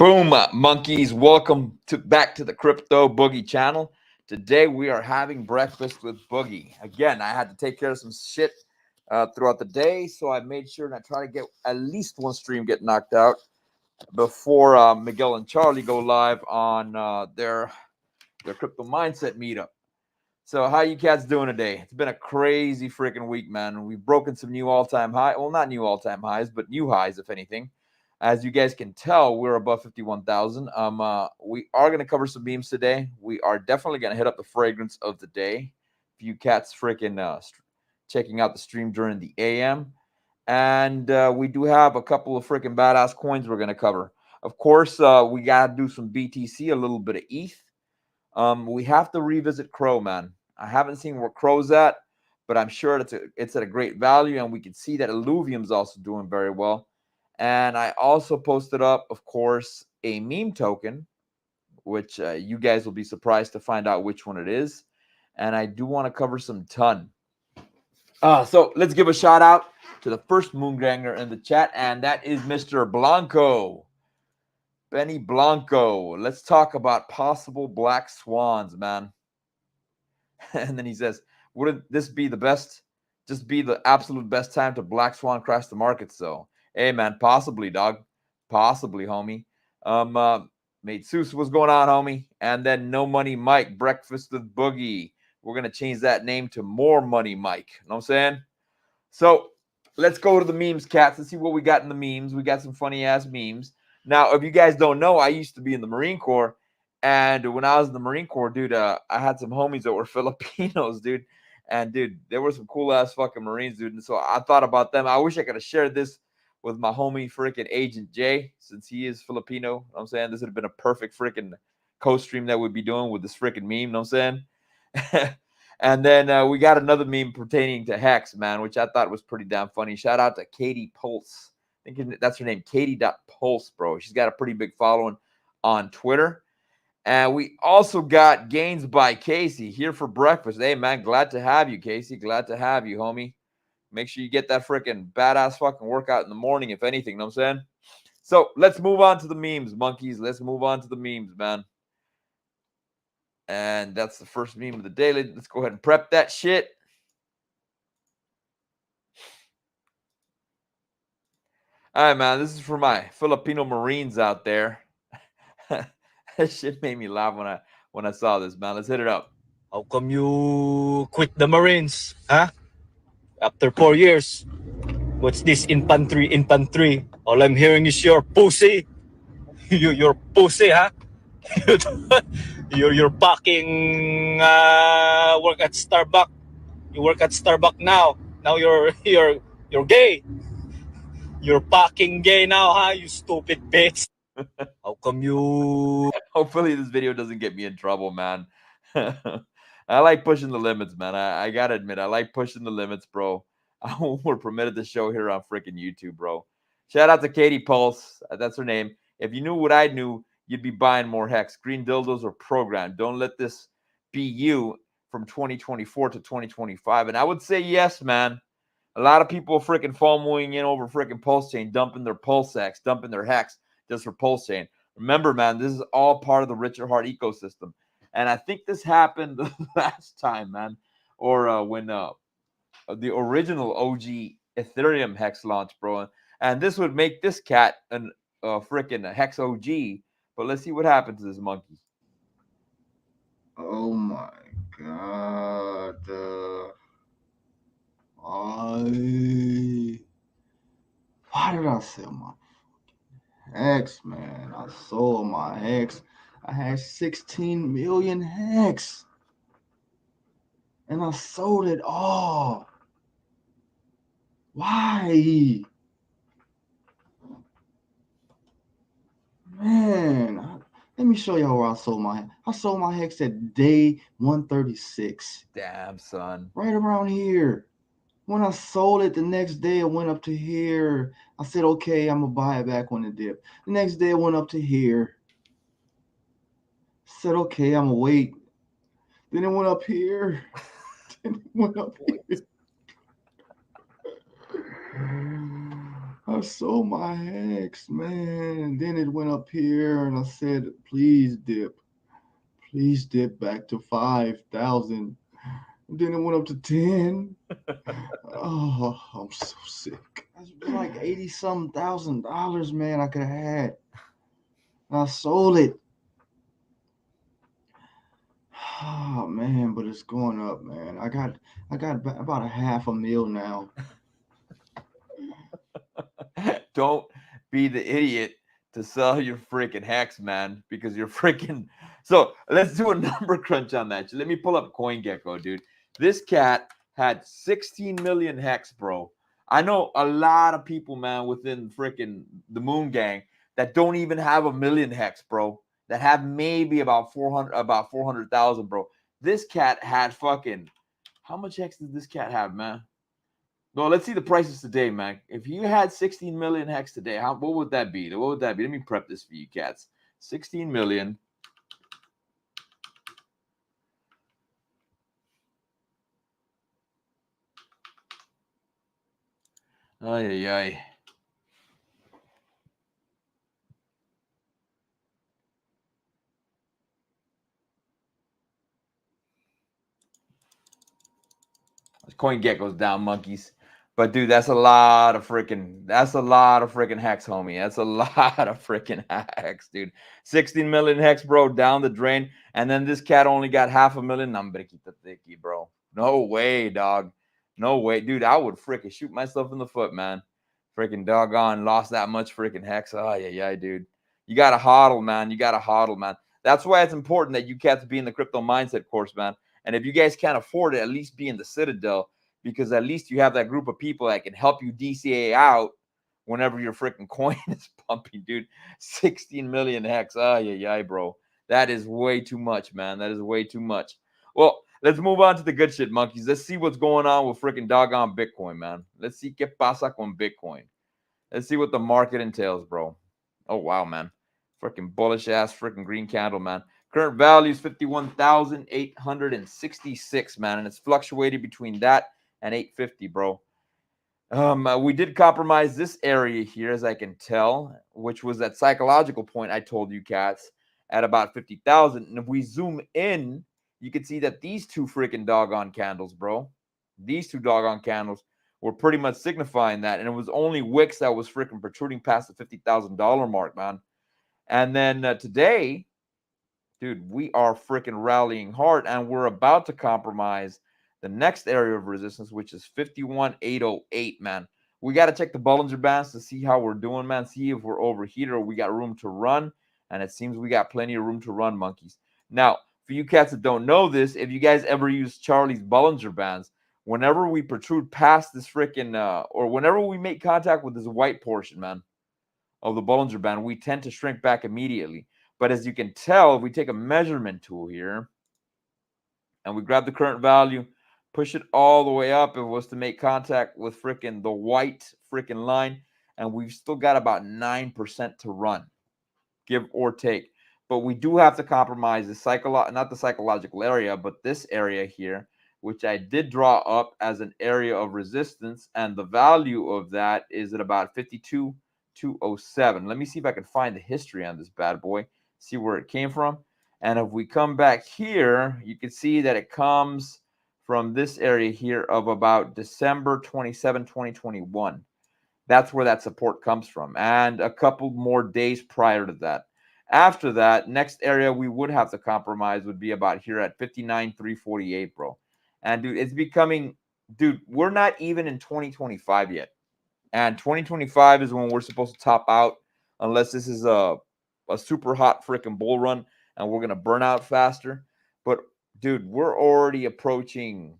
Boom, monkeys. Welcome back to the Crypto Boogie channel. Today we are having breakfast with Boogie. Again, I had to take care of some shit throughout the day, so I made sure and I try to get at least one stream get knocked out before Miguel and Charlie go live on their crypto mindset meetup. So how you cats doing today? It's been a crazy freaking week, man. We've broken some new all-time high. Well, not new all-time highs, but new highs, if anything. As you guys can tell, we're above 51,000. We are going to cover some memes today. We are definitely going to hit up the fragrance of the day. If you cats freaking checking out the stream during the AM. And we do have a couple of freaking badass coins we're going to cover. Of course, we got to do some BTC, a little bit of ETH. We have to revisit Crow, man. I haven't seen where Crow's at, but I'm sure it's at a great value, and we can see that Illuvium's also doing very well. And I also posted up, of course, a meme token, which you guys will be surprised to find out which one it is. And I do want to cover some ton. So let's give a shout out to the first Moonganger in the chat, and that is Mr. Blanco. Benny Blanco. Let's talk about possible black swans, man. And then he says, wouldn't this be the best, just be the absolute best time to black swan crash the market? So, hey, man, possibly, dog. Possibly, homie. Mate Seuss, what's going on, homie? And then No Money Mike, Breakfast with Boogie. We're going to change that name to More Money Mike. You know what I'm saying? So, let's go to the memes, cats. Let's see what we got in the memes. We got some funny-ass memes. Now, if you guys don't know, I used to be in the Marine Corps. And when I was in the Marine Corps, dude, I had some homies that were Filipinos, dude. And, dude, there were some cool-ass fucking Marines, dude. And so I thought about them. I wish I could have shared this with my homie freaking Agent Jay, since he is Filipino. You know what I'm saying? This would have been a perfect freaking co-stream that we'd be doing with this freaking meme. You know what I'm saying? And then we got another meme pertaining to Hex, man, which I thought was pretty damn funny. Shout out to Katie Pulse. I think that's her name, Katie.Pulse, bro. She's got a pretty big following on Twitter. And we also got Gains by Casey here for breakfast. Hey, man, glad to have you, Casey. Glad to have you, homie. Make sure you get that freaking badass fucking workout in the morning, if anything. You know what I'm saying? So let's move on to the memes, monkeys. Let's move on to the memes, man. And that's the first meme of the day. Let's go ahead and prep that shit. All right, man. This is for my Filipino Marines out there. That shit made me laugh when I saw this, man. Let's hit it up. How come you quit the Marines, huh? After 4 years. What's this infantry? All I'm hearing is your pussy. Your pussy, huh? you're packing work at Starbucks. You work at Starbucks now. Now you're gay. You're packing gay now, huh? You stupid bitch. How come you? Hopefully this video doesn't get me in trouble, man. I like pushing the limits, man. I gotta admit, I like pushing the limits, bro. We're permitted to show here on freaking YouTube, bro. Shout out to Katie Pulse. That's her name. If you knew what I knew, you'd be buying more Hex. Green dildos are programmed. Don't let this be you from 2024 to 2025. And I would say yes, man. A lot of people are freaking FOMOing in over freaking Pulse Chain, dumping their Pulse X, dumping their Hex just for Pulse Chain. Remember, man, this is all part of the Richard Heart ecosystem. And I think this happened the last time, man, or when the original OG Ethereum Hex launch, bro. And this would make this cat an freaking Hex OG. But let's see what happens to this monkey. Oh my god. Why did I sell my Hex, man? I sold my Hex. I had 16 million Hex. And I sold it all. Why? Man, let me show y'all where I sold my Hex. I sold my Hex at day 136. Damn, son. Right around here. When I sold it the next day, it went up to here. I said, okay, I'm going to buy it back when it dipped. The next day, it went up to here. I said, okay, I'm going to wait. Then it went up here. Then it went up here. I I sold my hex, man. And then it went up here and I said, please dip. Please dip back to 5,000. And then it went up to 10. Oh, I'm so sick. That's like 80 some $1,000, man, I could have had. I sold it. Oh man, but it's going up, man. I got about a half a mil now. Don't be the idiot to sell your freaking hex, man, because you're freaking. So let's do a number crunch on that. Let me pull up CoinGecko, dude. This cat had 16 million hex, bro. I know a lot of people, man, within freaking the Moon Gang that don't even have a million hex, bro. That have maybe about 400,000, bro. This cat had fucking. How much hex does this cat have, man? No, let's see the prices today, man. If you had 16 million hex today, what would that be? What would that be? Let me prep this for you cats. 16 million. Ay, ay, ay. CoinGecko's down, monkeys. But dude, that's a lot of freaking hex, homie. That's a lot of freaking hex, dude. 16 million hex, bro, down the drain. And then this cat only got 500,000. Nambrikita thicky, bro. No way, dog. No way. Dude, I would freaking shoot myself in the foot, man. Freaking doggone lost that much freaking hex. Oh, yeah, dude. You gotta hodl, man. You gotta hodl, man. That's why it's important that you cats be in the crypto mindset course, man. And if you guys can't afford it, at least be in the Citadel, because at least you have that group of people that can help you DCA out whenever your freaking coin is pumping, dude. 16 million hex. Oh, yeah, bro. That is way too much, man. That is way too much. Well, let's move on to the good shit, monkeys. Let's see what's going on with freaking doggone Bitcoin, man. Let's see qué pasa con Bitcoin. Let's see what the market entails, bro. Oh, wow, man. Freaking bullish ass freaking green candle, man. Current value is 51,866, man, and it's fluctuated between that and 850, bro. We did compromise this area here, as I can tell, which was that psychological point I told you cats at about 50,000. And if we zoom in, you can see that these two freaking doggone candles, bro, these two doggone candles were pretty much signifying that. And it was only Wix that was freaking protruding past the $50,000 mark, man. And then today, dude, we are freaking rallying hard, and we're about to compromise the next area of resistance, which is 51,808, man. We got to check the Bollinger Bands to see how we're doing, man. See if we're overheated or we got room to run. And it seems we got plenty of room to run, monkeys. Now, for you cats that don't know this, if you guys ever use Charlie's Bollinger Bands, whenever we protrude past this freaking, or whenever we make contact with this white portion, man, of the Bollinger Band, we tend to shrink back immediately. But as you can tell, if we take a measurement tool here and we grab the current value, push it all the way up, if it was to make contact with freaking the white freaking line, and we've still got about 9% to run, give or take. But we do have to compromise the not the psychological area, but this area here, which I did draw up as an area of resistance, and the value of that is at about 52,207. Let me see if I can find the history on this bad boy, see where it came from. And if we come back here, you can see that it comes from this area here of about December 27, 2021. That's where that support comes from, and a couple more days prior to that. After that, next area we would have to compromise would be about here at 59,348, bro. And dude, it's becoming, dude, we're not even in 2025 yet. And 2025 is when we're supposed to top out, unless this is a super hot freaking bull run and we're going to burn out faster. But dude, we're already approaching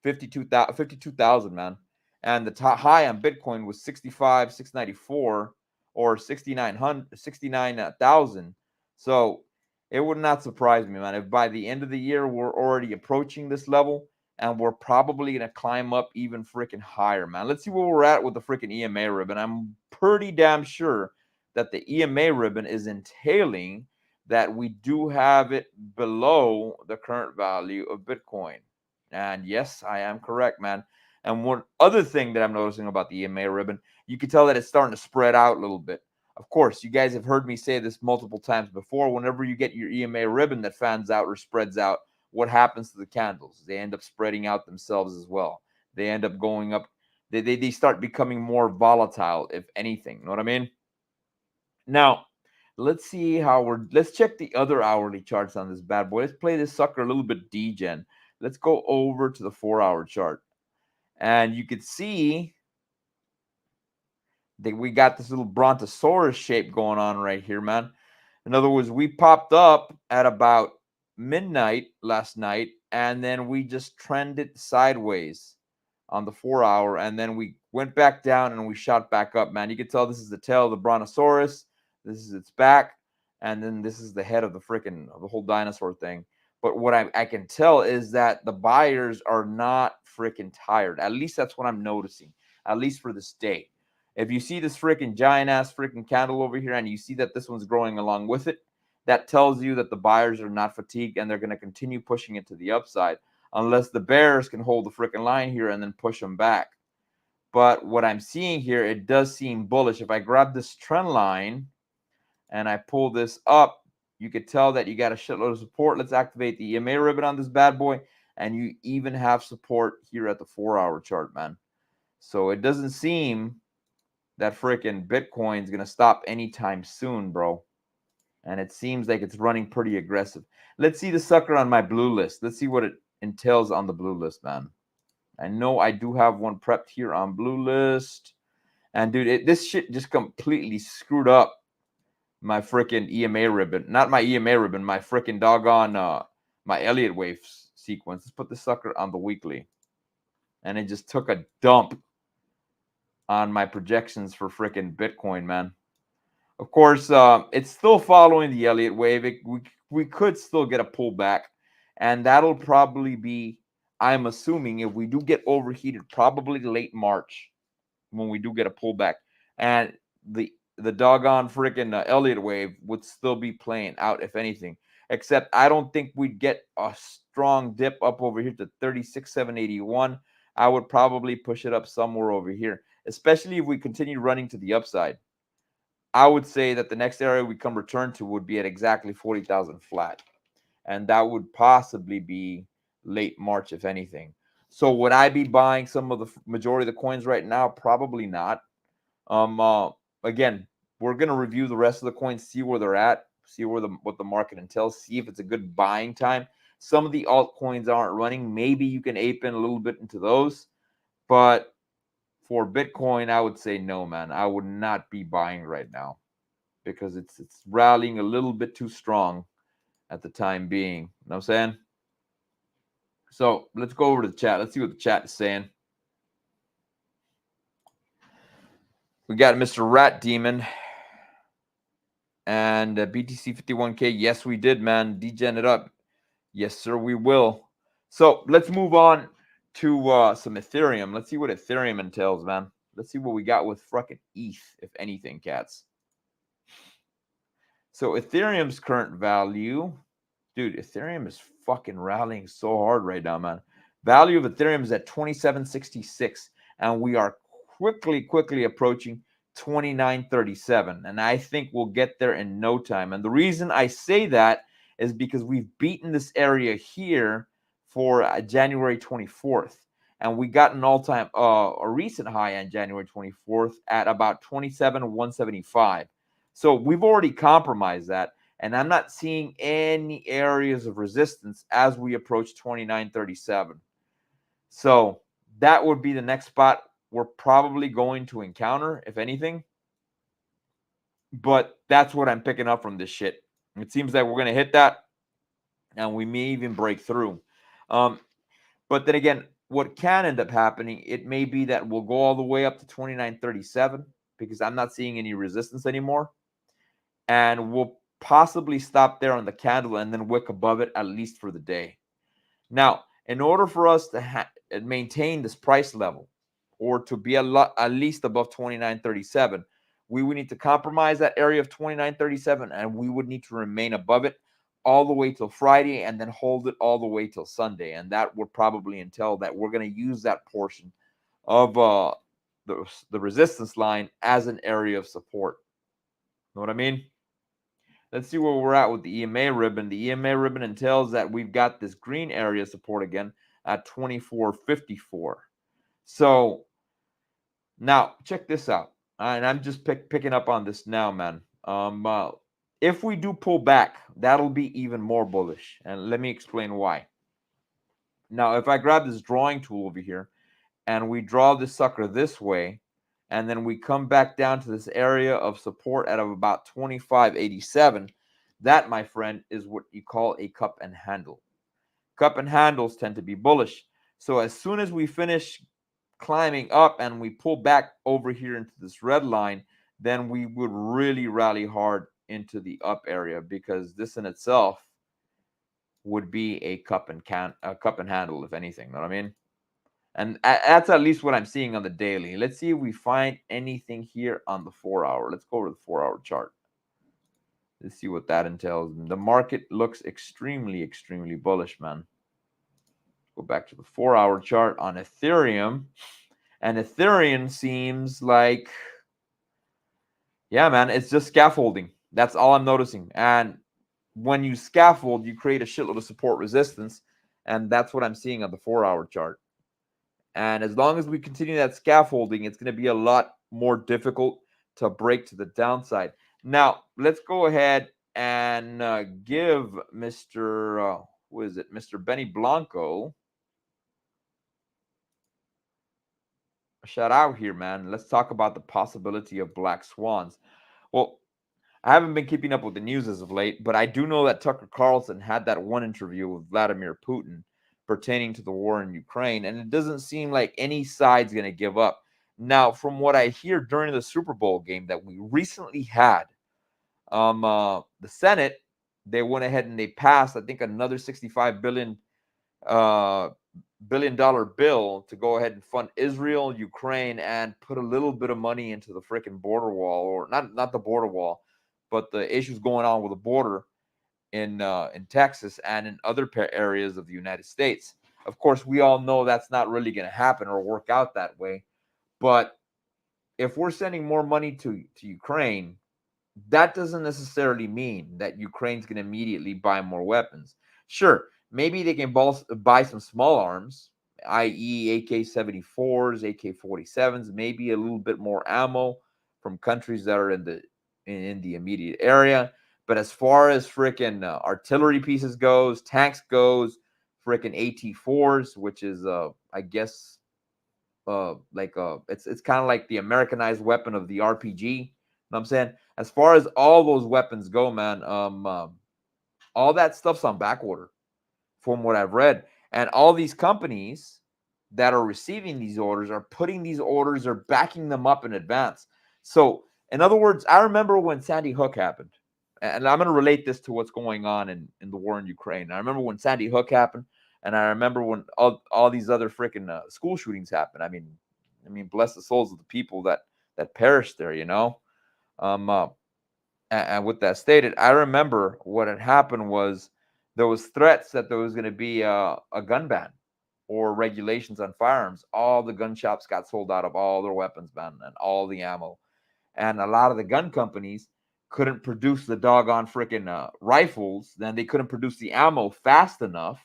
52,000, man. And the top high on Bitcoin was 65,694 or 69,000. So it would not surprise me, man, if by the end of the year we're already approaching this level, and we're probably going to climb up even freaking higher, man. Let's see where we're at with the freaking EMA ribbon. I'm pretty damn sure that the EMA ribbon is entailing that we do have it below the current value of Bitcoin. And yes, I am correct, man. And one other thing that I'm noticing about the EMA ribbon, you can tell that it's starting to spread out a little bit. Of course, you guys have heard me say this multiple times before. Whenever you get your EMA ribbon that fans out or spreads out, what happens to the candles? They end up spreading out themselves as well. They end up going up. They start becoming more volatile, if anything. You know what I mean? Now, let's see how let's check the other hourly charts on this bad boy. Let's play this sucker a little bit degen. Let's go over to the 4-hour chart. And you could see that we got this little brontosaurus shape going on right here, man. In other words, we popped up at about midnight last night, and then we just trended sideways on the 4-hour, and then we went back down and we shot back up, man. You can tell this is the tail of the brontosaurus. This is its back, and then this is the head of the whole dinosaur thing. But what I can tell is that the buyers are not freaking tired. At least that's what I'm noticing, at least for this day. If you see this freaking giant ass freaking candle over here and you see that this one's growing along with it, that tells you that the buyers are not fatigued and they're going to continue pushing it to the upside unless the bears can hold the freaking line here and then push them back. But what I'm seeing here, it does seem bullish. If I grab this trend line and I pull this up, you could tell that you got a shitload of support. Let's activate the EMA ribbon on this bad boy. And you even have support here at the 4-hour chart, man. So it doesn't seem that freaking Bitcoin's going to stop anytime soon, bro. And it seems like it's running pretty aggressive. Let's see the sucker on my blue list. Let's see what it entails on the blue list, man. I know I do have one prepped here on blue list. And, dude, this shit just completely screwed up my freaking EMA ribbon. Not my EMA ribbon, my freaking doggone my Elliott wave sequence. Let's put the sucker on the weekly. And it just took a dump on my projections for freaking Bitcoin, man. Of course, it's still following the Elliott wave. We could still get a pullback, and that'll probably be, I'm assuming, if we do get overheated, probably late March when we do get a pullback. And the doggone freaking Elliott wave would still be playing out, if anything. Except I don't think we'd get a strong dip up over here to 36,781. I would probably push it up somewhere over here, especially if we continue running to the upside. I would say that the next area we come return to would be at exactly 40,000 flat. And that would possibly be late March, if anything. So would I be buying some of the majority of the coins right now? Probably not. Again, we're going to review the rest of the coins, see where they're at, see what the market entails, see if it's a good buying time. Some of the altcoins aren't running. Maybe you can ape in a little bit into those. But for Bitcoin, I would say no, man. I would not be buying right now because it's rallying a little bit too strong at the time being. You know what I'm saying? So let's go over to the chat. Let's see what the chat is saying. We got Mr. Rat Demon and BTC 51K. Yes, we did, man. Degen it up. Yes, sir, we will. So let's move on to some Ethereum. Let's see what Ethereum entails, man. Let's see what we got with fucking ETH, if anything, cats. So Ethereum's current value, dude, Ethereum is fucking rallying so hard right now, man. Value of Ethereum is at 2766, and we are quickly approaching 2937. And I think we'll get there in no time. And the reason I say that is because we've beaten this area here for January 24th. And we got an all-time, a recent high on January 24th at about 27,175. So we've already compromised that. And I'm not seeing any areas of resistance as we approach 2937. So that would be the next spot we're probably going to encounter, if anything. But that's what I'm picking up from this shit. It seems like we're going to hit that, and we may even break through. But then again, what can end up happening, it may be that we'll go all the way up to 2937 because I'm not seeing any resistance anymore. And we'll possibly stop there on the candle and then wick above it, at least for the day. Now, in order for us to maintain this price level or to be at least above 2937, we would need to compromise that area of 2937, and we would need to remain above it all the way till Friday and then hold it all the way till Sunday. And that would probably entail that we're going to use that portion of the resistance line as an area of support. Know what I mean? Let's see where we're at with the EMA ribbon. The EMA ribbon entails that we've got this green area support again at 24.54. So now check this out. And I'm just picking up on this now, man. If we do pull back, that'll be even more bullish. And let me explain why. Now, if I grab this drawing tool over here and we draw this sucker this way, and then we come back down to this area of support at about 25.87, that, my friend, is what you call a cup and handle. Cup and handles tend to be bullish. So as soon as we finish climbing up and we pull back over here into this red line, then we would really rally hard into the up area, because this in itself would be a cup and handle, if anything. You know what I mean? And that's at least what I'm seeing on the daily. Let's see if we find anything here on the 4-hour. Let's go over the 4-hour chart. Let's see what that entails. The market looks extremely, extremely bullish, man. Go back to the 4-hour chart on Ethereum. And Ethereum seems like, yeah, man, it's just scaffolding. That's all I'm noticing. And when you scaffold, you create a shitload of support resistance. And that's what I'm seeing on the 4-hour chart. And as long as we continue that scaffolding, it's going to be a lot more difficult to break to the downside. Now, let's go ahead and give Mr. Who is it? Mr. Benny Blanco a shout out here, man. Let's talk about the possibility of black swans. Well, I haven't been keeping up with the news as of late, but I do know that Tucker Carlson had that one interview with Vladimir Putin pertaining to the war in Ukraine, and it doesn't seem like any side's going to give up. Now, from what I hear during the Super Bowl game that we recently had, the Senate, they went ahead and they passed, I think, another $65 billion bill to go ahead and fund Israel, Ukraine, and put a little bit of money into the freaking border wall, or not the border wall, but the issues going on with the border in Texas and in other areas of the United States. Of course, we all know that's not really going to happen or work out that way. But if we're sending more money to Ukraine, that doesn't necessarily mean that Ukraine's going to immediately buy more weapons. Sure, maybe they can buy some small arms, i.e. AK-74s, AK-47s, maybe a little bit more ammo from countries that are in the immediate area. But as far as freaking artillery pieces goes, tanks goes, freaking AT-4s, which is I guess it's kind of like the Americanized weapon of the RPG. You know what I'm saying? As far as all those weapons go, man, all that stuff's on back order from what I've read. And all these companies that are receiving these orders are putting these orders or backing them up in advance. So, in other words, I remember when Sandy Hook happened, and I'm going to relate this to what's going on in the war in Ukraine. I remember when Sandy Hook happened, and I remember when all these other freaking school shootings happened. I mean, bless the souls of the people that perished there, you know. And with that stated, I remember what had happened was there was threats that there was going to be a gun ban or regulations on firearms. All the gun shops got sold out of all their weapons, man, and all the ammo. And a lot of the gun companies couldn't produce the doggone freaking rifles. Then they couldn't produce the ammo fast enough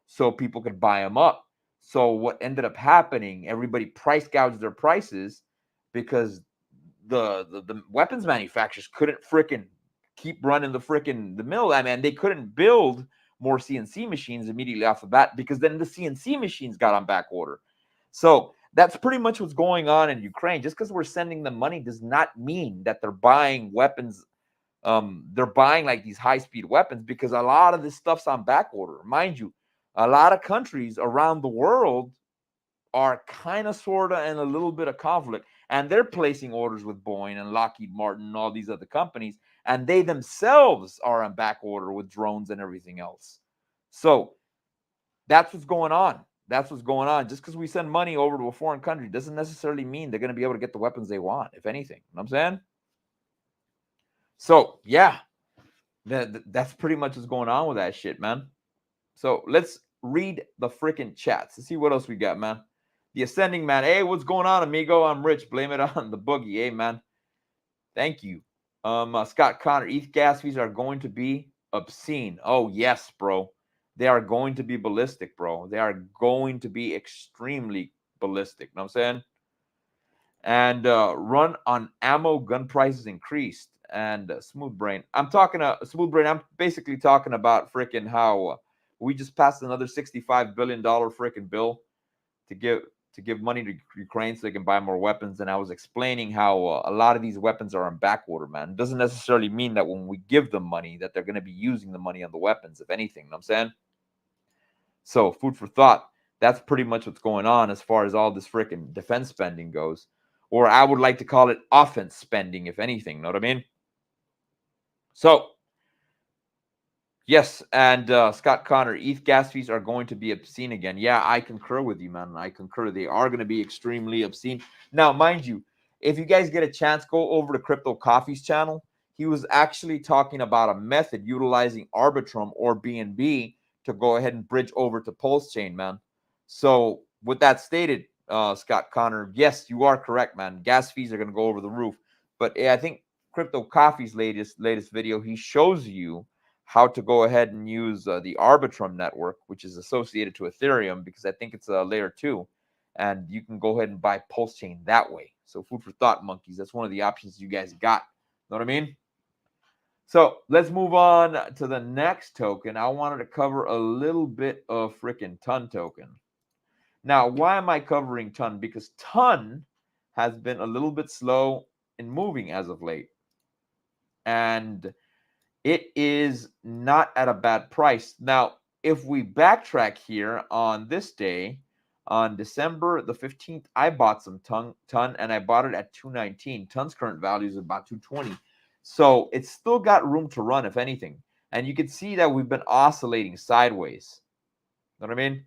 so people could buy them up. So what ended up happening, everybody price gouged their prices because the weapons manufacturers couldn't freaking keep running the mill. I mean, they couldn't build more CNC machines immediately off the bat because then the CNC machines got on back order. So that's pretty much what's going on in Ukraine. Just because we're sending them money does not mean that they're buying weapons. They're buying like these high-speed weapons because a lot of this stuff's on back order. Mind you, a lot of countries around the world are kind of, sort of, in a little bit of conflict. And they're placing orders with Boeing and Lockheed Martin and all these other companies. And they themselves are on back order with drones and everything else. So that's what's going on. That's what's going on. Just because we send money over to a foreign country doesn't necessarily mean they're going to be able to get the weapons they want, if anything. You know what I'm saying? So, yeah, that's pretty much what's going on with that shit, man. So let's read the freaking chats. Let's see what else we got, man. The Ascending Man. Hey, what's going on, amigo? I'm Rich. Blame it on the Boogie. Hey, man. Thank you. Scott Connor. ETH gas fees are going to be obscene. Oh, yes, bro. They are going to be ballistic, bro. They are going to be extremely ballistic. Know what I'm saying? And run on ammo gun prices increased. And Smooth Brain. I'm talking to Smooth Brain. I'm basically talking about freaking how we just passed another $65 billion freaking bill to give money to Ukraine so they can buy more weapons. And I was explaining how a lot of these weapons are on backorder, man. It doesn't necessarily mean that when we give them money that they're going to be using the money on the weapons, if anything. You know what I'm saying? So food for thought. That's pretty much what's going on as far as all this freaking defense spending goes. Or I would like to call it offense spending, if anything. Know what I mean? So, yes, and Scott Connor, ETH gas fees are going to be obscene again. Yeah, I concur with you, man. I concur. They are going to be extremely obscene. Now, mind you, if you guys get a chance, go over to Crypto Coffee's channel. He was actually talking about a method utilizing Arbitrum or BNB to go ahead and bridge over to Pulse Chain, man. So, with that stated, Scott Connor, yes, you are correct, man. Gas fees are going to go over the roof. But I think Crypto Coffee's latest video, he shows you how to go ahead and use the Arbitrum network, which is associated to Ethereum, because I think it's a layer 2, and you can go ahead and buy Pulse Chain that way. So food for thought, monkeys. That's one of the options you guys got. Know what I mean? So let's move on to the next token. I wanted to cover a little bit of freaking Ton token. Now, why am I covering Ton? Because Ton has been a little bit slow in moving as of late. And it is not at a bad price. Now, if we backtrack here on this day, on December the 15th, I bought some ton and I bought it at 219. Ton's current value is about 220. So it's still got room to run, if anything. And you can see that we've been oscillating sideways. Know what I mean?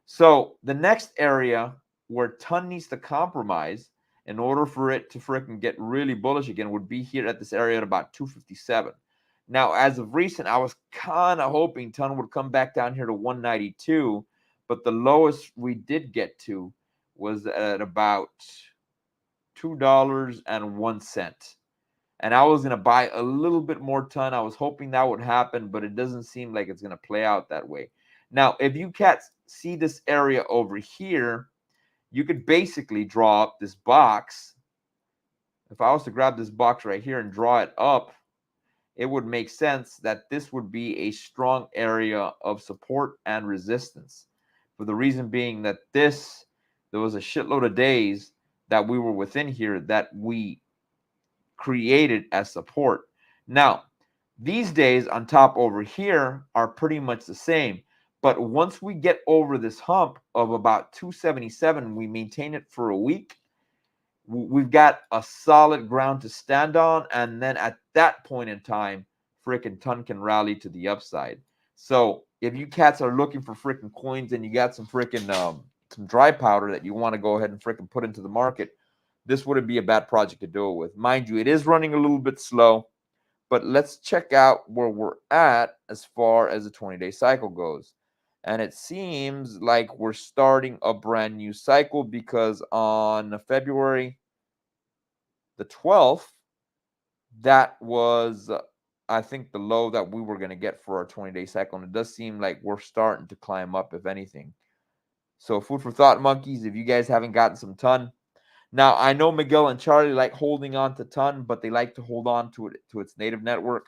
So the next area where Ton needs to compromise in order for it to freaking get really bullish again would be here at this area at about 257. Now, as of recent, I was kind of hoping Ton would come back down here to 192, but the lowest we did get to was at about $2.01. And I was going to buy a little bit more Ton. I was hoping that would happen, but it doesn't seem like it's going to play out that way. Now, if you cats see this area over here, you could basically draw up this box. If I was to grab this box right here and draw it up, it would make sense that this would be a strong area of support and resistance. For the reason being that there was a shitload of days that we were within here that we created as support. Now, these days on top over here are pretty much the same. But once we get over this hump of about 277, we maintain it for a week. We've got a solid ground to stand on. And then at that point in time, freaking Ton can rally to the upside. So if you cats are looking for freaking coins and you got some freaking some dry powder that you want to go ahead and freaking put into the market, this wouldn't be a bad project to do it with. Mind you, it is running a little bit slow. But let's check out where we're at as far as the 20-day cycle goes. And it seems like we're starting a brand new cycle because on February the 12th, that was, I think, the low that we were going to get for our 20-day cycle. And it does seem like we're starting to climb up, if anything. So food for thought, monkeys, if you guys haven't gotten some Ton. Now, I know Miguel and Charlie like holding on to Ton, but they like to hold on to it to its native network.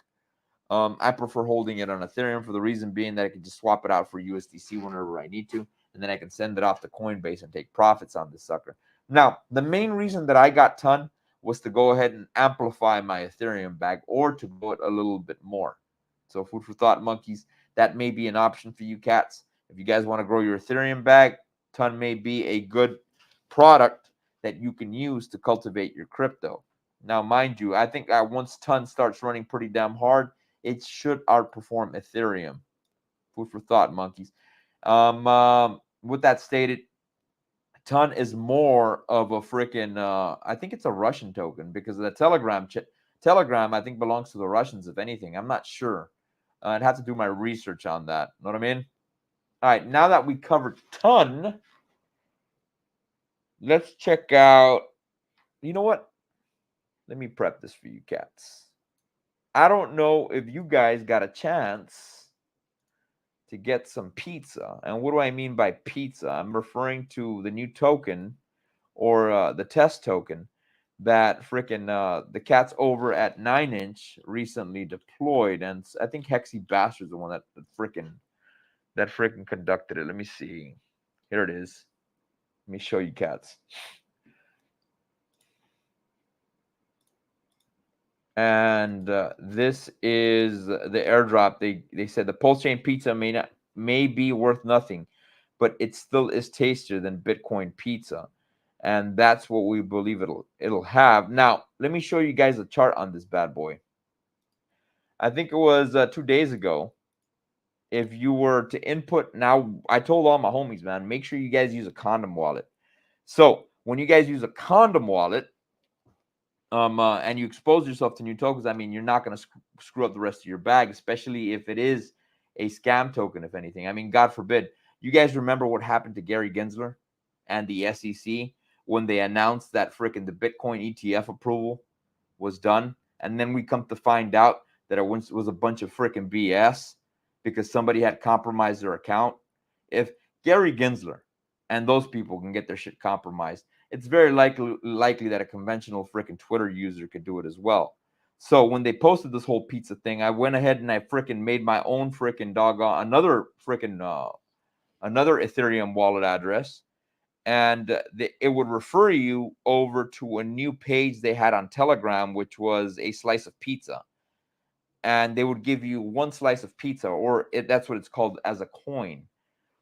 I prefer holding it on Ethereum for the reason being that I can just swap it out for USDC whenever I need to, and then I can send it off to Coinbase and take profits on this sucker. Now, the main reason that I got Ton was to go ahead and amplify my Ethereum bag or to go it a little bit more. So food for thought, monkeys, that may be an option for you cats. If you guys want to grow your Ethereum bag, Ton may be a good product that you can use to cultivate your crypto. Now, mind you, I think that once Ton starts running pretty damn hard, it should outperform Ethereum. Food for thought, monkeys. With that stated, Ton is more of a freaking, I think it's a Russian token because the Telegram, I think, belongs to the Russians, if anything. I'm not sure. I'd have to do my research on that. Know what I mean? All right, now that we covered Ton, let's check out. You know what? Let me prep this for you cats. I don't know if you guys got a chance to get some pizza. And what do I mean by pizza? I'm referring to the new token or the test token that freaking the cats over at 9 Inch recently deployed. And I think Hexy Bastard's the one that freaking conducted it. Let me see. Here it is. Let me show you cats. And this is the airdrop. They said the pulse chain pizza may be worth nothing, but it still is tastier than Bitcoin pizza, and that's what we believe it'll have. Now, let me show you guys a chart on this bad boy. I think it was 2 days ago. If you were to input, now I told all my homies, man, make sure you guys use a condom wallet. So when you guys use a condom wallet, and you expose yourself to new tokens, I mean, you're not going to screw up the rest of your bag, especially if it is a scam token, if anything. I mean, God forbid. You guys remember what happened to Gary Gensler and the SEC when they announced that freaking the Bitcoin ETF approval was done? And then we come to find out that it was a bunch of freaking BS because somebody had compromised their account. If Gary Gensler and those people can get their shit compromised, it's very likely that a conventional freaking Twitter user could do it as well. So when they posted this whole pizza thing, I went ahead and I freaking made my own freaking doggone another Ethereum wallet address, and it would refer you over to a new page they had on Telegram, which was a slice of pizza, and they would give you one slice of pizza, or that's what it's called, as a coin.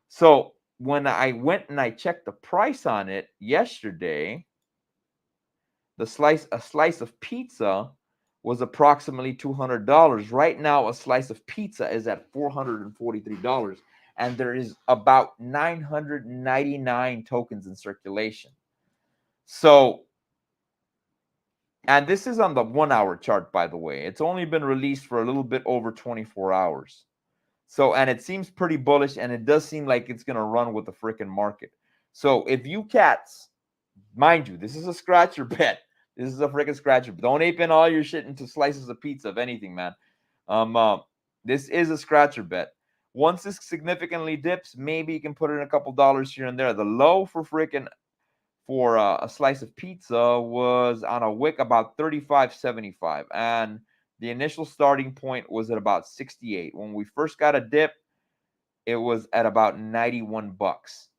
So when I went and I checked the price on it yesterday, a slice of pizza was approximately $200. Right now, a slice of pizza is at $443, and there is about 999 tokens in circulation. So, and this is on the 1 hour chart, by the way. It's only been released for a little bit over 24 hours. So, and it seems pretty bullish, and it does seem like it's going to run with the freaking market. So, if you cats, mind you, this is a scratcher bet. This is a freaking scratcher. Don't ape in all your shit into slices of pizza, if anything, man. This is a scratcher bet. Once this significantly dips, maybe you can put in a couple dollars here and there. The low for a slice of pizza was on a wick about 35.75, and the initial starting point was at about 68. When we first got a dip, it was at about 91 bucks.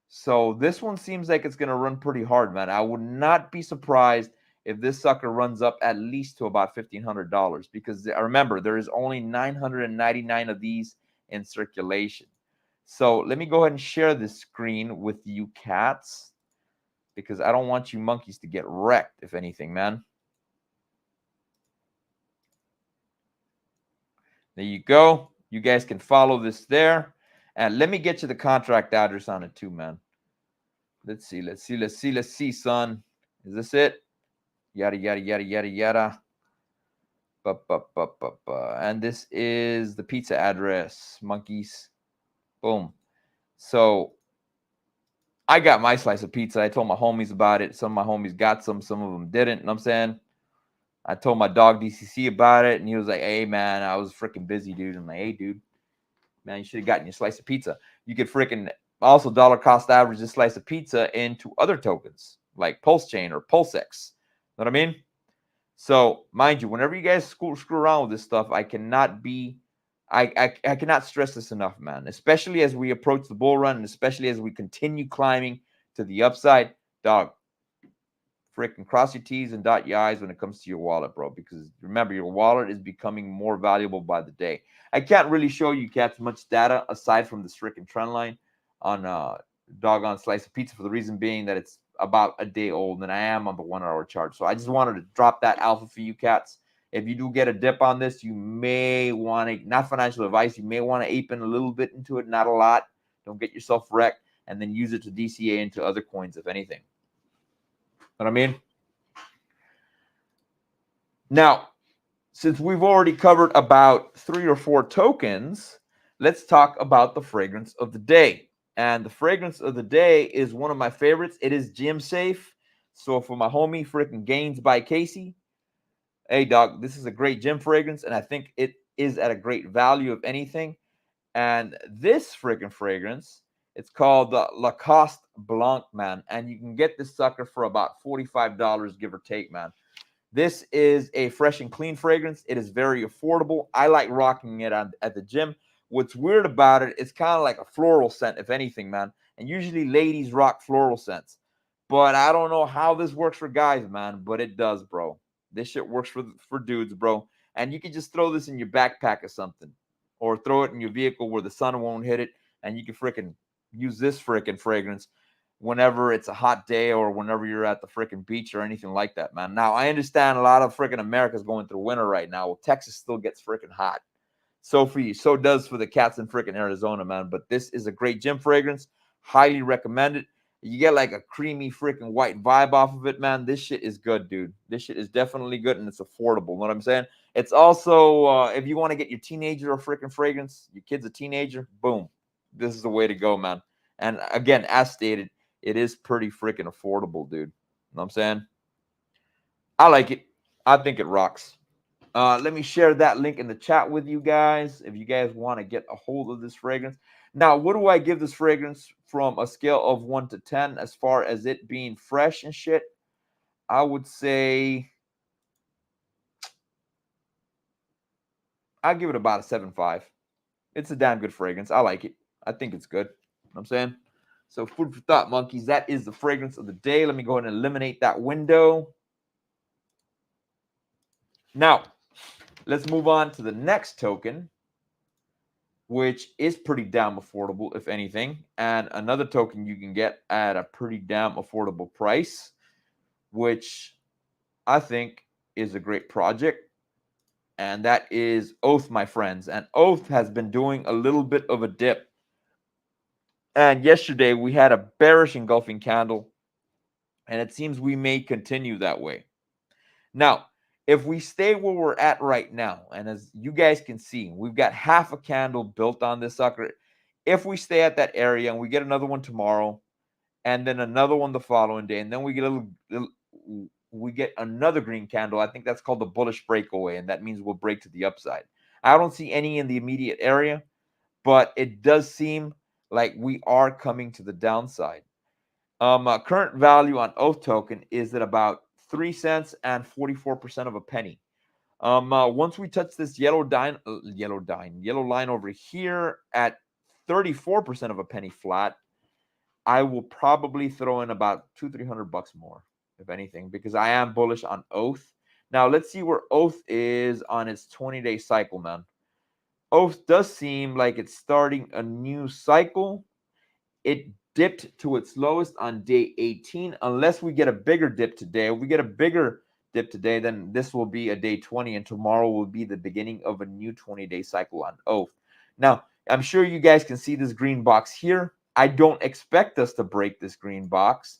So this one seems like it's going to run pretty hard, man. I would not be surprised if this sucker runs up at least to about $1,500, because remember, there is only 999 of these in circulation. So let me go ahead and share this screen with you cats, because I don't want you monkeys to get wrecked, if anything, man. There you go. You guys can follow this there. And let me get you the contract address on it too, man. Let's see, son. Is this it? Yada, yada, yada, yada, yada. And this is the pizza address, monkeys. Boom. So I got my slice of pizza. I told my homies about it. Some of my homies got some of them didn't. You know what I'm saying? I told my dog DCC about it, and he was like, hey, man, I was freaking busy, dude. I'm like, hey, dude, man, you should have gotten your slice of pizza. You could freaking also dollar cost average this slice of pizza into other tokens like Pulse Chain or PulseX. Know what I mean? So, mind you, whenever you guys screw around with this stuff, I cannot stress this enough, man. Especially as we approach the bull run, and especially as we continue climbing to the upside, dog. Freaking cross your T's and dot your I's when it comes to your wallet, bro. Because remember, your wallet is becoming more valuable by the day. I can't really show you cats much data aside from this freaking trend line on doggone slice of pizza, for the reason being that it's about a day old, and I am on the 1 hour chart. So I just wanted to drop that alpha for you cats. If you do get a dip on this, you may want to, not financial advice, you may want to ape in a little bit into it, not a lot. Don't get yourself wrecked, and then use it to DCA into other coins, if anything. Know what I mean? Now, since we've already covered about 3 or 4 tokens, let's talk about the fragrance of the day. And the fragrance of the day is one of my favorites. It is gym safe. So for my homie, freaking Gains by Casey, hey dog, this is a great gym fragrance, and I think it is at a great value if anything. And this freaking fragrance, it's called the Lacoste Blanc, man. And you can get this sucker for about $45, give or take, man. This is a fresh and clean fragrance. It is very affordable. I like rocking it at the gym. What's weird about it, it's kind of like a floral scent, if anything, man. And usually ladies rock floral scents. But I don't know how this works for guys, man, but it does, bro. This shit works for dudes, bro. And you can just throw this in your backpack or something. Or throw it in your vehicle where the sun won't hit it. And you can freaking use this freaking fragrance whenever it's a hot day or whenever you're at the freaking beach or anything like that, man. Now, I understand a lot of freaking America's going through winter right now. Well, Texas still gets freaking hot. So does for the cats in freaking Arizona, man. But this is a great gym fragrance. Highly recommend it. You get like a creamy freaking white vibe off of it, man. This shit is good, dude. This shit is definitely good and it's affordable. You know what I'm saying? It's also, if you want to get your teenager a freaking fragrance, your kid's a teenager, boom. This is the way to go, man. And again, as stated, it is pretty freaking affordable, dude. You know what I'm saying? I like it. I think it rocks. Let me share that link in the chat with you guys if you guys want to get a hold of this fragrance. Now, what do I give this fragrance from a scale of 1 to 10 as far as it being fresh and shit? I would say I'll give it about a 7.5. It's a damn good fragrance. I like it. I think it's good. You know what I'm saying? So food for thought, monkeys. That is the fragrance of the day. Let me go ahead and eliminate that window. Now, let's move on to the next token, which is pretty damn affordable, if anything. And another token you can get at a pretty damn affordable price, which I think is a great project. And that is Oath, my friends. And Oath has been doing a little bit of a dip. And yesterday we had a bearish engulfing candle. And it seems we may continue that way. Now, if we stay where we're at right now, and as you guys can see, we've got half a candle built on this sucker. If we stay at that area and we get another one tomorrow, and then another one the following day, and then we get another green candle, I think that's called the bullish breakaway, and that means we'll break to the upside. I don't see any in the immediate area, but it does seem like we are coming to the downside. Current value on Oath token is at about 3 cents and 44% of a penny. Once we touch this yellow line over here at 34% of a penny flat, I will probably throw in about $200-300 more, if anything, because I am bullish on Oath. Now let's see where Oath is on its 20-day cycle, man. Oath does seem like it's starting a new cycle. It dipped to its lowest on day 18. Unless we get a bigger dip today, if we get a bigger dip today, then this will be a day 20, and tomorrow will be the beginning of a new 20-day cycle on Oath. Now, I'm sure you guys can see this green box here. I don't expect us to break this green box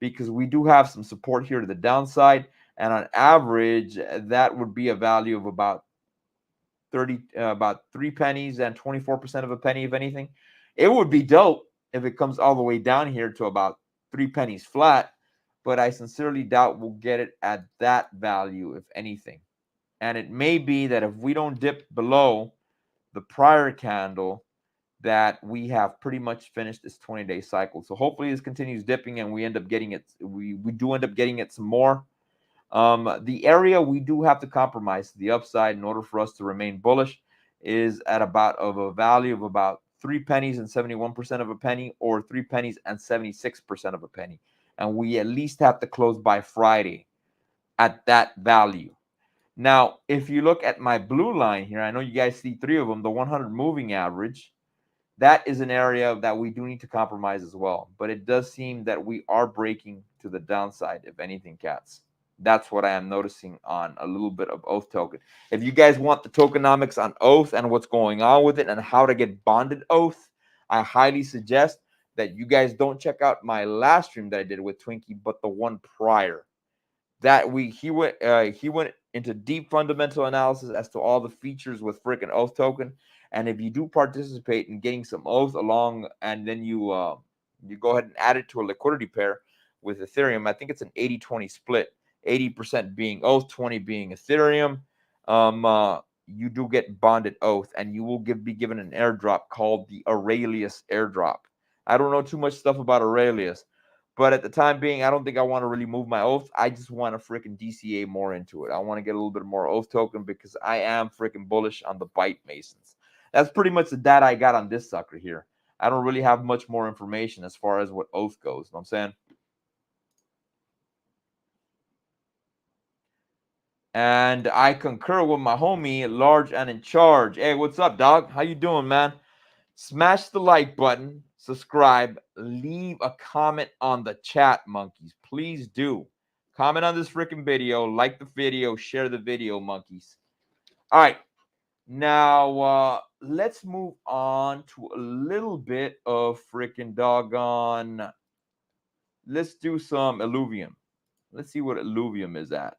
because we do have some support here to the downside, and on average, that would be a value of about 3 pennies and 24% of a penny, if anything. It would be dope if it comes all the way down here to about 3 pennies flat, but I sincerely doubt we'll get it at that value, if anything. And it may be that if we don't dip below the prior candle, that we have pretty much finished this 20-day cycle. So hopefully this continues dipping and we end up getting it. We do end up getting it some more. The area we do have to compromise to the upside in order for us to remain bullish is at about of a value of about 3 pennies and 71% of a penny, or 3 pennies and 76% of a penny. And we at least have to close by Friday at that value. Now, if you look at my blue line here, I know you guys see 3 of them, the 100 moving average, that is an area that we do need to compromise as well. But it does seem that we are breaking to the downside, if anything, cats. That's what I am noticing on a little bit of Oath token. If you guys want the tokenomics on Oath and what's going on with it and how to get bonded Oath, I highly suggest that you guys don't check out my last stream that I did with Twinkie, but the one prior. That week he went into deep fundamental analysis as to all the features with freaking Oath token, And if you do participate in getting some oath along, and then you go ahead and add it to a liquidity pair with Ethereum, I think it's an 80-20 split, 80% being oath, 20 being Ethereum. You do get bonded oath, and you will be given an airdrop called the Aurelius airdrop. I don't know too much stuff about Aurelius, but at the time being, I don't think I want to really move my oath. I just want to freaking DCA more into it. I want to get a little bit more oath token because I am freaking bullish on the Byte Masons. That's pretty much the data I got on this sucker here. I don't really have much more information as far as what oath goes. You know what I'm saying? And I concur with my homie, Large and in Charge. Hey, what's up, dog? How you doing, man? Smash the like button, subscribe, leave a comment on the chat, monkeys. Please do. Comment on this freaking video, like the video, share the video, monkeys. All right. Now, let's move on to a little bit of freaking doggone. Let's do some Illuvium. Let's see what Illuvium is at.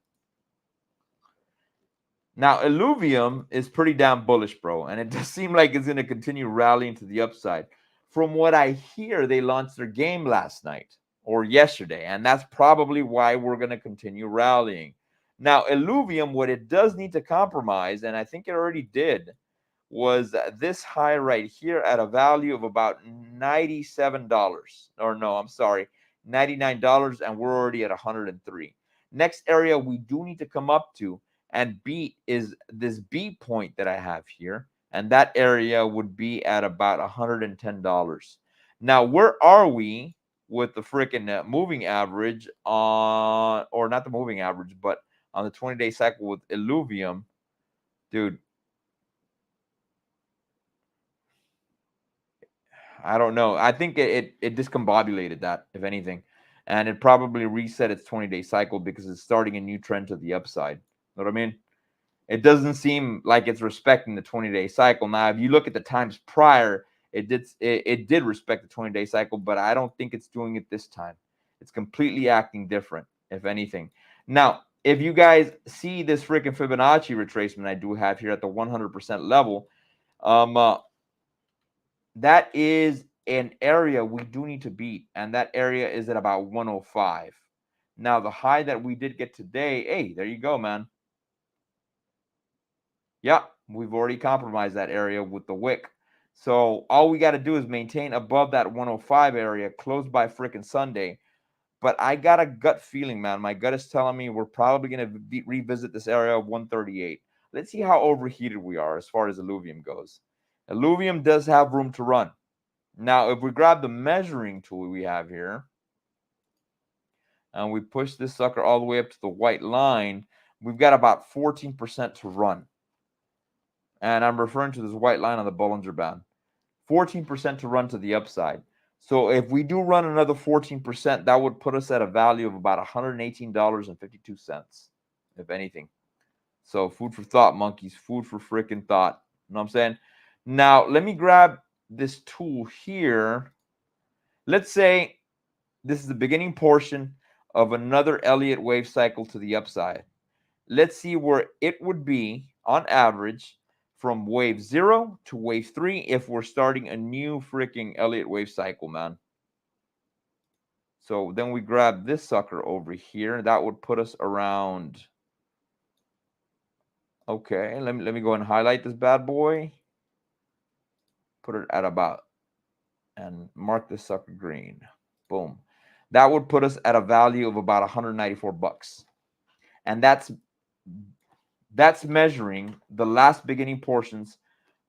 Now, Illuvium is pretty damn bullish, bro, and it does seem like it's going to continue rallying to the upside. From what I hear, they launched their game last night or yesterday, and that's probably why we're going to continue rallying. Now, Illuvium, what it does need to compromise, and I think it already did, was this high right here at a value of about $97. Or no, I'm sorry, $99, and we're already at 103. Next area we do need to come up to and beat is this B point that I have here, and that area would be at about $110. Now, where are we with the freaking moving average on, or not the moving average, but on the 20-day cycle with Illuvium? Dude, I don't know. I think it discombobulated that, if anything, and it probably reset its 20-day cycle because it's starting a new trend to the upside. Know what I mean? It doesn't seem like it's respecting the 20-day cycle. Now, if you look at the times prior, it did respect the 20-day cycle, but I don't think it's doing it this time. It's completely acting different, if anything. Now, if you guys see this freaking Fibonacci retracement I do have here at the 100% level, that is an area we do need to beat, and that area is at about 105. Now, the high that we did get today, hey, there you go, man. Yeah, we've already compromised that area with the wick. So all we got to do is maintain above that 105 area, close by freaking Sunday. But I got a gut feeling, man. My gut is telling me we're probably going to revisit this area of 138. Let's see how overheated we are as far as Illuvium goes. Illuvium does have room to run. Now, if we grab the measuring tool we have here, and we push this sucker all the way up to the white line, we've got about 14% to run. And I'm referring to this white line on the Bollinger Band. 14% to run to the upside. So if we do run another 14%, that would put us at a value of about $118.52, if anything. So food for thought, monkeys. Food for freaking thought. You know what I'm saying? Now, let me grab this tool here. Let's say this is the beginning portion of another Elliott wave cycle to the upside. Let's see where it would be on average from wave 0 to wave 3 if we're starting a new freaking Elliott wave cycle, man. So then we grab this sucker over here. That would put us around. Okay, let me go and highlight this bad boy. Put it at about, and mark this sucker green. Boom. That would put us at a value of about 194 bucks. And that's measuring the last beginning portions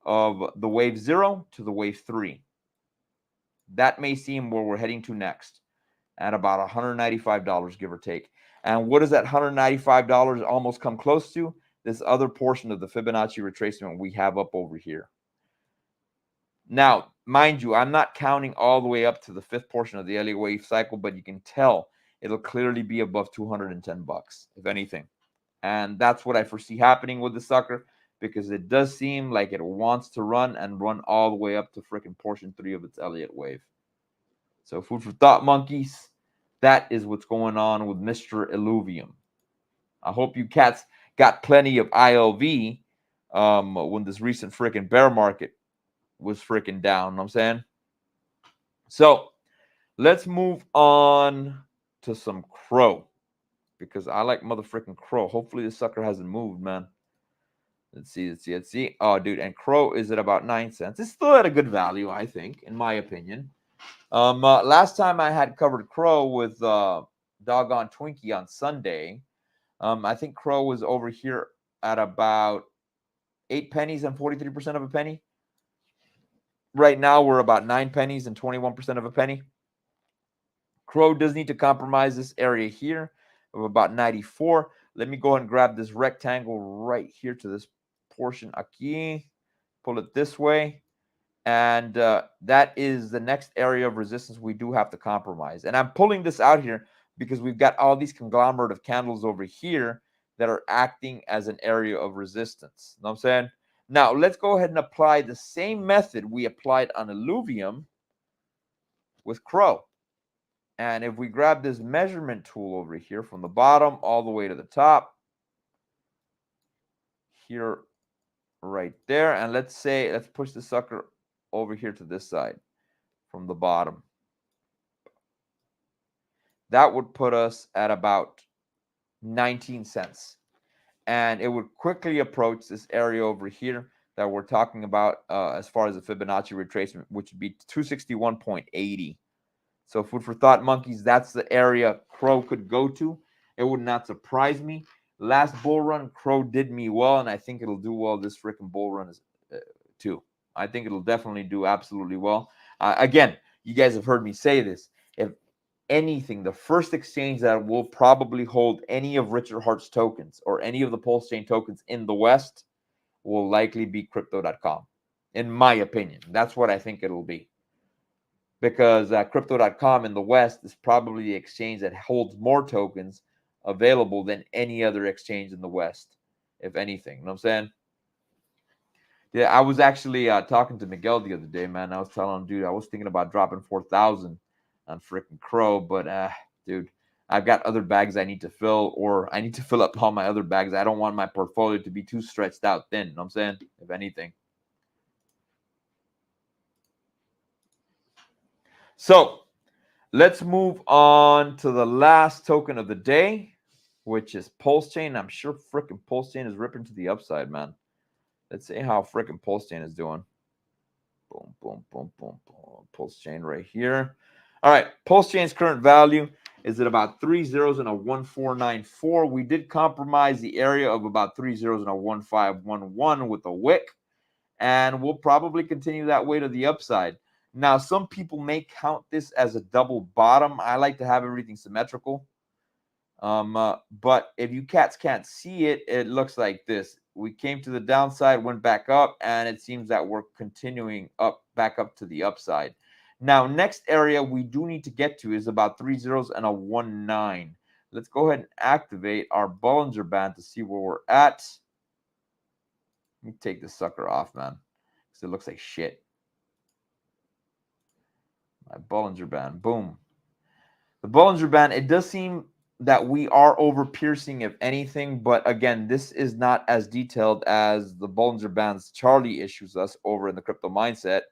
of the wave 0 to the wave 3. That may seem where we're heading to next, at about $195, give or take. And what does that $195 almost come close to? This other portion of the Fibonacci retracement we have up over here. Now, mind you, I'm not counting all the way up to the 5th portion of the Elliott wave cycle, but you can tell it'll clearly be above 210 bucks, if anything. And that's what I foresee happening with the sucker, because it does seem like it wants to run and run all the way up to freaking portion 3 of its Elliott wave. So food for thought, monkeys. That is what's going on with Mr. Illuvium. I hope you cats got plenty of ILV when this recent freaking bear market was freaking down. You know what I'm saying? So let's move on to some Crow, because I like motherfucking Crow. Hopefully this sucker hasn't moved, man. Let's see. Oh, dude, and Crow is at about 9 cents. It's still at a good value, I think, in my opinion. Last time I had covered Crow with Doggone Twinkie on Sunday. I think Crow was over here at about 8 pennies and 43% of a penny. Right now, we're about 9 pennies and 21% of a penny. Crow does need to compromise this area here of about 94. Let me go ahead and grab this rectangle right here to this portion aquí. Pull it this way. And that is the next area of resistance we do have to compromise. And I'm pulling this out here because we've got all these conglomerate of candles over here that are acting as an area of resistance. You know what I'm saying? Now, let's go ahead and apply the same method we applied on Illuvium with Crow. And if we grab this measurement tool over here from the bottom all the way to the top, here, right there, and let's push the sucker over here to this side from the bottom. That would put us at about 19 cents. And it would quickly approach this area over here that we're talking about as far as the Fibonacci retracement, which would be 261.80. So food for thought, monkeys, that's the area Crow could go to. It would not surprise me. Last bull run, Crow did me well, and I think it'll do well this freaking bull run too. I think it'll definitely do absolutely well. Again, you guys have heard me say this. If anything, the first exchange that will probably hold any of Richard Hart's tokens or any of the Pulse Chain tokens in the West will likely be Crypto.com, in my opinion. That's what I think it'll be. Because Crypto.com in the West is probably the exchange that holds more tokens available than any other exchange in the West, if anything. You know what I'm saying? Yeah, I was actually talking to Miguel the other day, man. I was telling him, dude, I was thinking about dropping 4,000 on freaking Crow, but dude, I've got other bags I need to fill, or I need to fill up all my other bags. I don't want my portfolio to be too stretched out thin. You know what I'm saying? If anything. So let's move on to the last token of the day, which is Pulse Chain. I'm sure freaking Pulse Chain is ripping to the upside, man. Let's see how freaking Pulse Chain is doing. Boom, boom, boom, boom, boom. Pulse Chain right here. All right, Pulse Chain's current value is at about 3 zeros and a 1494. We did compromise the area of about 3 zeros and a 1511 with a wick, and we'll probably continue that way to the upside. Now, some people may count this as a double bottom. I like to have everything symmetrical. But if you cats can't see it, it looks like this. We came to the downside, went back up, and it seems that we're continuing up, back up to the upside. Now, next area we do need to get to is about 3 zeros and a 19. Let's go ahead and activate our Bollinger Band to see where we're at. Let me take this sucker off, man, because it looks like shit. My Bollinger Band, boom. The Bollinger Band, it does seem that we are over piercing, if anything, but again, this is not as detailed as the Bollinger Band's Charlie issues us over in the Crypto Mindset.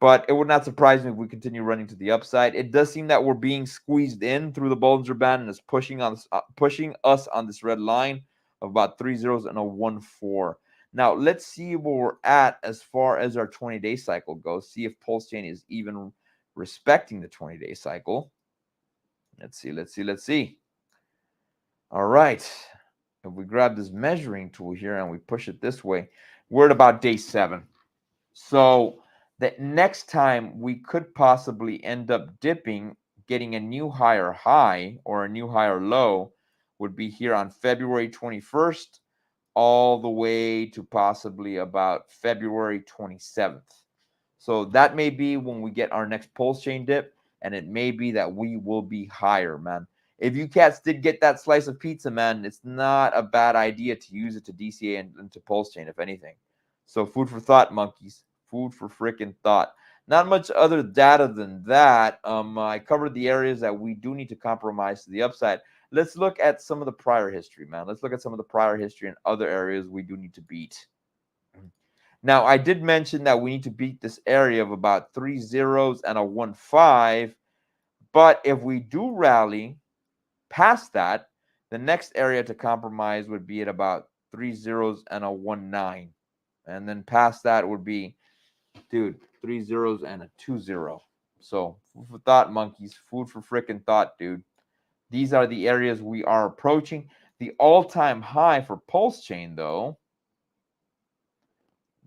But it would not surprise me if we continue running to the upside. It does seem that we're being squeezed in through the Bollinger Band and is pushing us on this red line of about 3 zeros and a 14. Now, let's see where we're at as far as our 20-day cycle goes. See if Pulse Chain is even respecting the 20-day cycle. Let's see. All right. If we grab this measuring tool here and we push it this way, we're at about day 7. So the next time we could possibly end up dipping, getting a new higher high or a new higher low would be here on February 21st, all the way to possibly about February 27th. So that may be when we get our next Pulse Chain dip, and it may be that we will be higher, man. If you cats did get that slice of pizza, man, it's not a bad idea to use it to DCA and to Pulse Chain, if anything. So food for thought, monkeys. Food for freaking thought. Not much other data than that. I covered the areas that we do need to compromise to the upside. Let's look at some of the prior history, man. Let's look at some of the prior history and other areas we do need to beat. Now, I did mention that we need to beat this area of about 3 zeros and a 1.5. But if we do rally past that, the next area to compromise would be at about 3 zeros and a 1.9. And then past that would be, dude, 3 zeros and a 2.0. So, food for thought, monkeys. Food for freaking thought, dude. These are the areas we are approaching. The all-time high for Pulse Chain, though,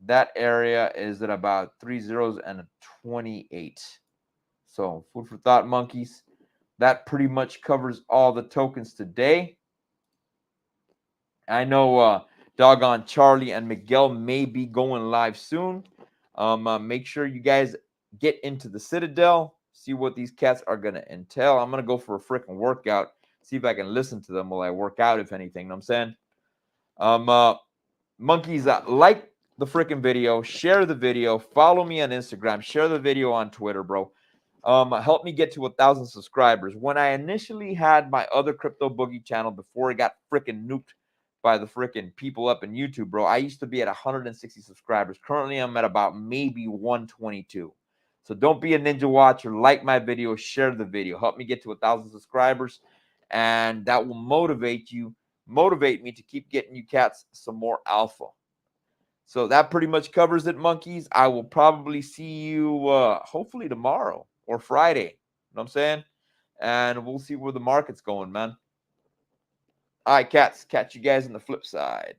that area is at about 3 zeros and a 28. So, food for thought, monkeys. That pretty much covers all the tokens today. I know Doggone Charlie and Miguel may be going live soon. Make sure you guys get into the Citadel, see what these cats are going to entail. I'm going to go for a freaking workout, see if I can listen to them while I work out, if anything. You know what I'm saying? Monkeys, like the freaking video, share the video, follow me on Instagram, share the video on Twitter, bro. Help me get to 1,000 subscribers. When I initially had my other Crypto Boogie channel before it got freaking nuked by the freaking people up in YouTube, bro, I used to be at 160 subscribers. Currently, I'm at about maybe 122. So don't be a ninja watcher. Like my video, share the video. Help me get to 1,000 subscribers, and that will motivate me to keep getting you cats some more alpha. So that pretty much covers it, monkeys. I will probably see you hopefully tomorrow or Friday. You know what I'm saying? And we'll see where the market's going, man. All right, cats. Catch you guys on the flip side.